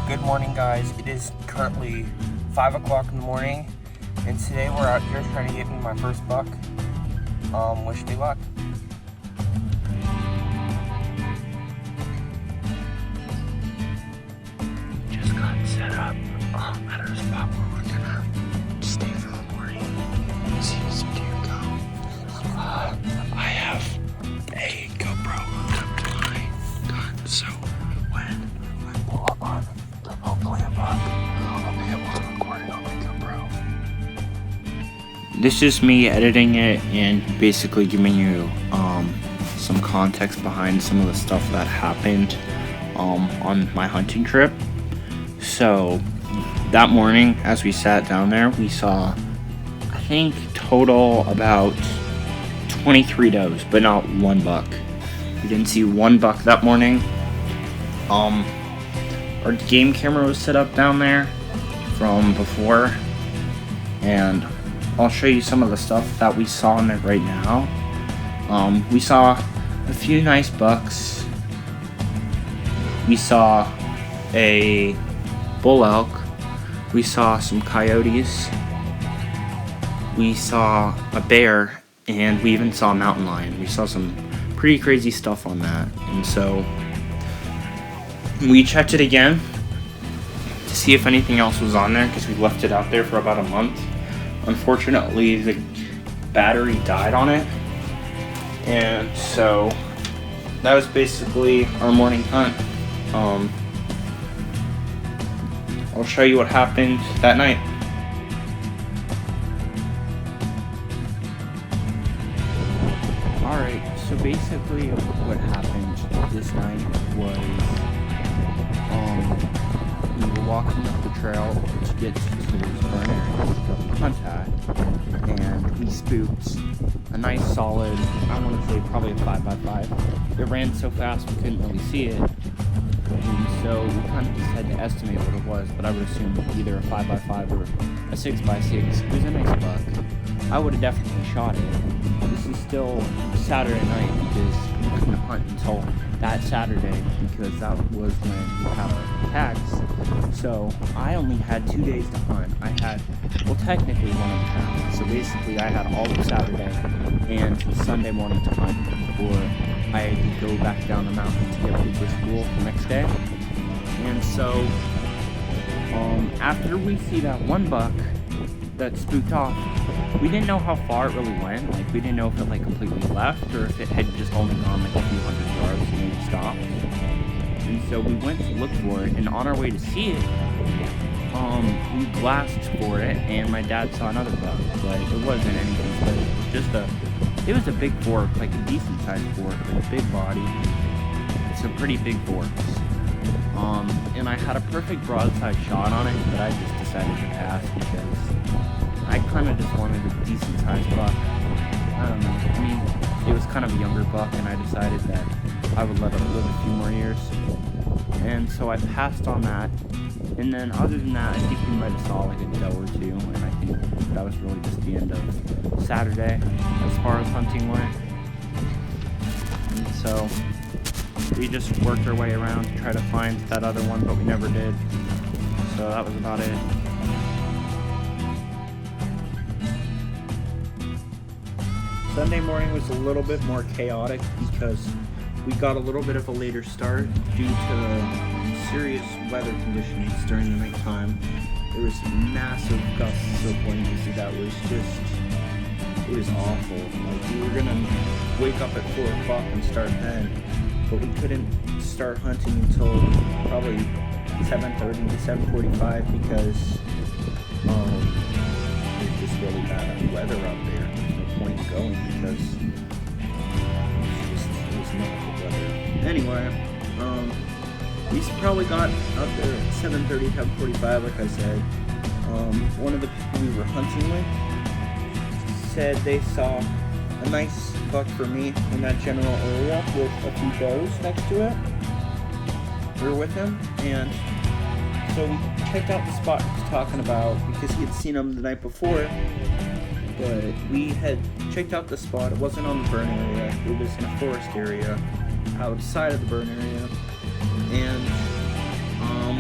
Good morning, guys. It is currently 5 o'clock in the morning, and today we're out here trying to get me my first buck. Wish me luck. Just got set up at our spot where we're gonna stay for the morning. See some deer go. I have a GoPro hooked up to my gun, so when I pull up on hopefully a buck, I'll be able to record it on my GoPro. This is me editing it and basically giving you some context behind some of the stuff that happened on my hunting trip. So that morning, as we sat down there, we saw, I think, total about 23 does, but not one buck. We didn't see one buck that morning. Our game camera was set up down there from before, and I'll show you some of the stuff that we saw in it right now. We saw a few nice bucks. We saw a bull elk. We saw some coyotes. We saw a bear, and we even saw a mountain lion. We saw some pretty crazy stuff on that, and so we checked it again to see if anything else was on there, because we left it out there for about a month. Unfortunately, the battery died on it, and so that was basically our morning hunt. I'll show you what happened that night. Alright, so basically what happened this night was we were walking up the trail to get to this burn area that we hunt at, and we spooked a nice solid, I want to say probably a 5x5. It ran so fast we couldn't really see it, and so we kind of just had to estimate what it was, but I would assume either a 5x5 or a 6x6. It was a nice buck. I would have definitely shot it. This is still Saturday night because we couldn't hunt until that Saturday because that was when we had our tags. So I only had 2 days to hunt. I had, well, technically 1.5. So basically I had all of Saturday and Sunday morning to hunt before I had to go back down the mountain to get ready for school the next day. And so after we see that one buck that spooked off, we didn't know how far it really went. Like, we didn't know if it like completely left or if it had just only gone like a few hundred yards and then stopped. And so we went to look for it, and on our way to see it, we glassed for it, and my dad saw another buck, but it wasn't anything special. It was a big fork, like a decent sized fork with a big body. It's a pretty big fork. And I had a perfect broadside shot on it, but I just decided to pass because I kind of just wanted a decent sized buck. I don't know. I mean, it was kind of a younger buck, and I decided that I would let it live a few more years. And so I passed on that. And then other than that, I think we might have saw like a doe or two, and I think that was really just the end of Saturday as far as hunting went. And so we just worked our way around to try to find that other one, but we never did. So that was about it. Sunday morning was a little bit more chaotic because we got a little bit of a later start due to serious weather conditions during the nighttime. There was massive gusts of wind that was just, it was awful. Like, we were gonna wake up at 4 o'clock and start then, but we couldn't start hunting until probably 7:30 to 7:45 because it was just really bad weather out there. There's no point going because it was not good weather. Anyway, we probably got out there at 7:30, 7:45, like I said. One of the people we were hunting with said they saw a nice buck for me in that general area with a few does next to it. We were with him, and so we checked out the spot he was talking about because he had seen him the night before. But we had checked out the spot. It wasn't on the burn area. It was in a forest area outside of the burn area. And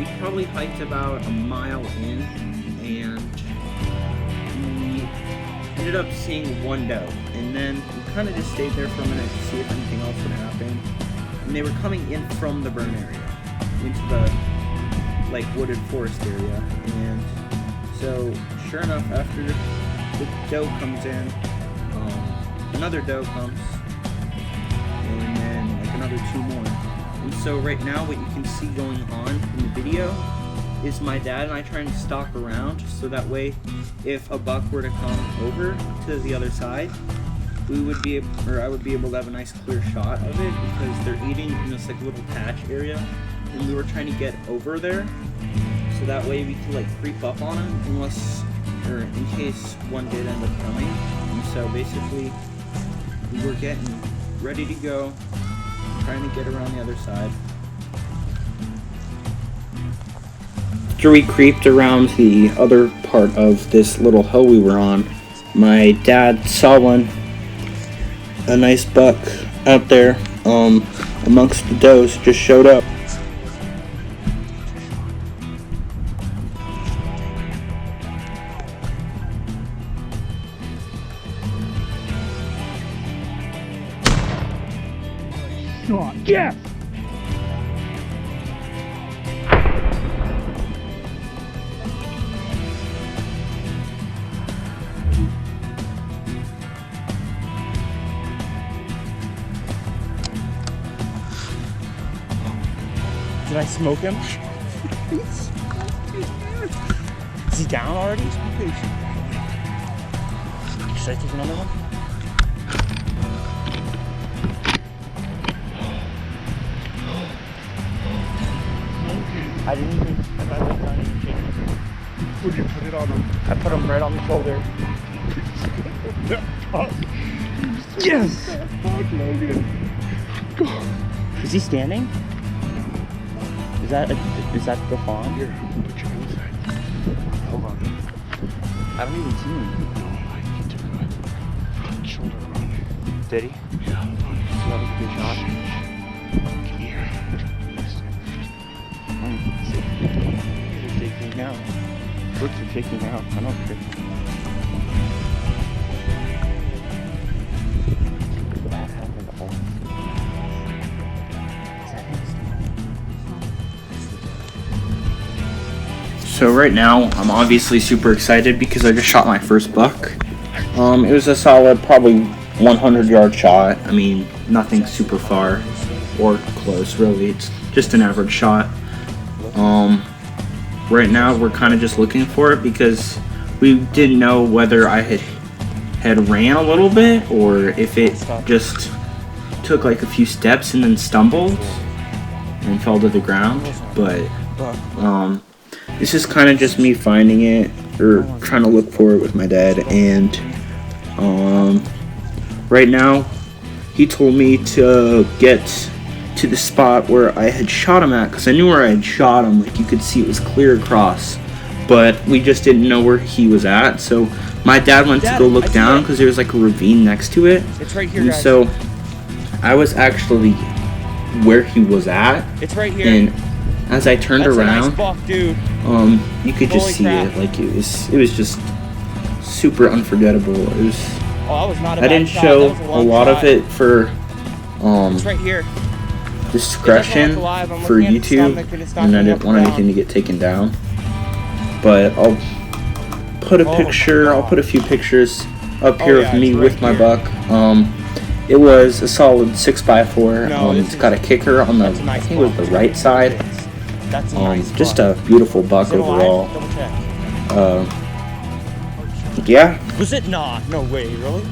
we probably hiked about a mile in, and we ended up seeing one doe. And then we kind of just stayed there for a minute to see if anything else would happen. And they were coming in from the burn area into the like wooded forest area. And so sure enough, after the doe comes in, another doe comes, and then like another 2 more. And so right now what you can see going on in the video is my dad and I trying to stalk around, so that way if a buck were to come over to the other side, we would be able, or I would be able to have a nice clear shot of it, because they're eating in this like little patch area, and we were trying to get over there so that way we could like creep up on them unless, or in case one did end up coming. And so basically we were getting ready to go, trying to get around the other side. After we creeped around the other part of this little hill we were on, my dad saw a nice buck out there amongst the does, just showed up. Yes! Did I smoke him? Is he down already? Should I take another one? I didn't even, I looked down and shake him. Where'd you put it on him? I put him right on the shoulder. Yes! Is he standing? Is that the fawn? Here, put your inside. Hold on. I don't even see him. No, he took a shoulder run. Did he? Yeah. So that was a good shot. Can you hear it? It's shaking out. Looks are shaking out. I don't care. That happened all. So right now, I'm obviously super excited because I just shot my first buck. It was a solid, probably 100-yard shot. I mean, nothing super far or close, really. It's just an average shot. Right now, we're kind of just looking for it because we didn't know whether I had ran a little bit or if it just took like a few steps and then stumbled and fell to the ground. But this is kind of just me finding it or trying to look for it with my dad. And right now, he told me to get to the spot where I had shot him at, because I knew where I had shot him. Like, you could see it was clear across, but we just didn't know where he was at. So my dad went to go look down because there was like a ravine next to it. It's right here, and guys. So I was actually where he was at. It's right here. And as I turned around, a nice buck, dude. you could just see it. Like, it was just super unforgettable. It was. Oh, that was not a I bad didn't shot. show That was a lot of it for it's right here. discretion for YouTube, and I didn't want anything to get taken down. But I'll put a picture. I'll put a few pictures up here of me with my buck. It was a solid 6x4. It's got a kicker on the, I think it was the right side. Just a beautiful buck overall. Yeah. Was it not? No way, really?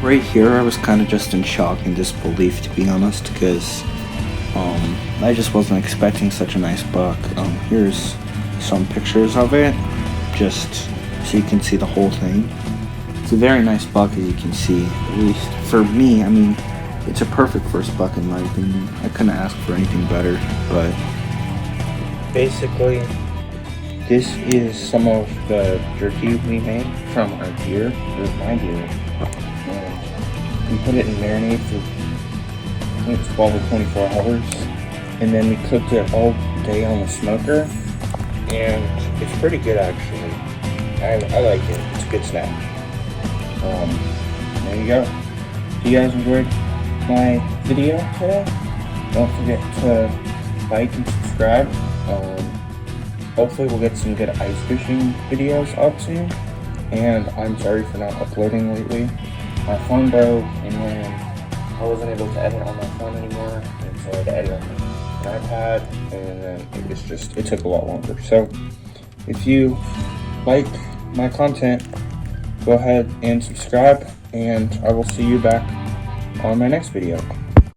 Right here, I was kind of just in shock and disbelief, to be honest, because I just wasn't expecting such a nice buck. Here's some pictures of it, just so you can see the whole thing. It's a very nice buck, as you can see, at least for me. I mean, it's a perfect first buck in my opinion. I couldn't ask for anything better, but basically, this is some of the jerky we made from our deer, or my deer. We put it in marinade for, I think it's 12 or 24 hours. And then we cooked it all day on the smoker. And it's pretty good, actually. I like it. It's a good snack. There you go. If you guys enjoyed my video today, don't forget to like and subscribe. Hopefully we'll get some good ice fishing videos up soon. And I'm sorry for not uploading lately. My phone broke and then I wasn't able to edit on my phone anymore, and so I had to edit on my iPad, and then it took a lot longer. So if you like my content, go ahead and subscribe, and I will see you back on my next video.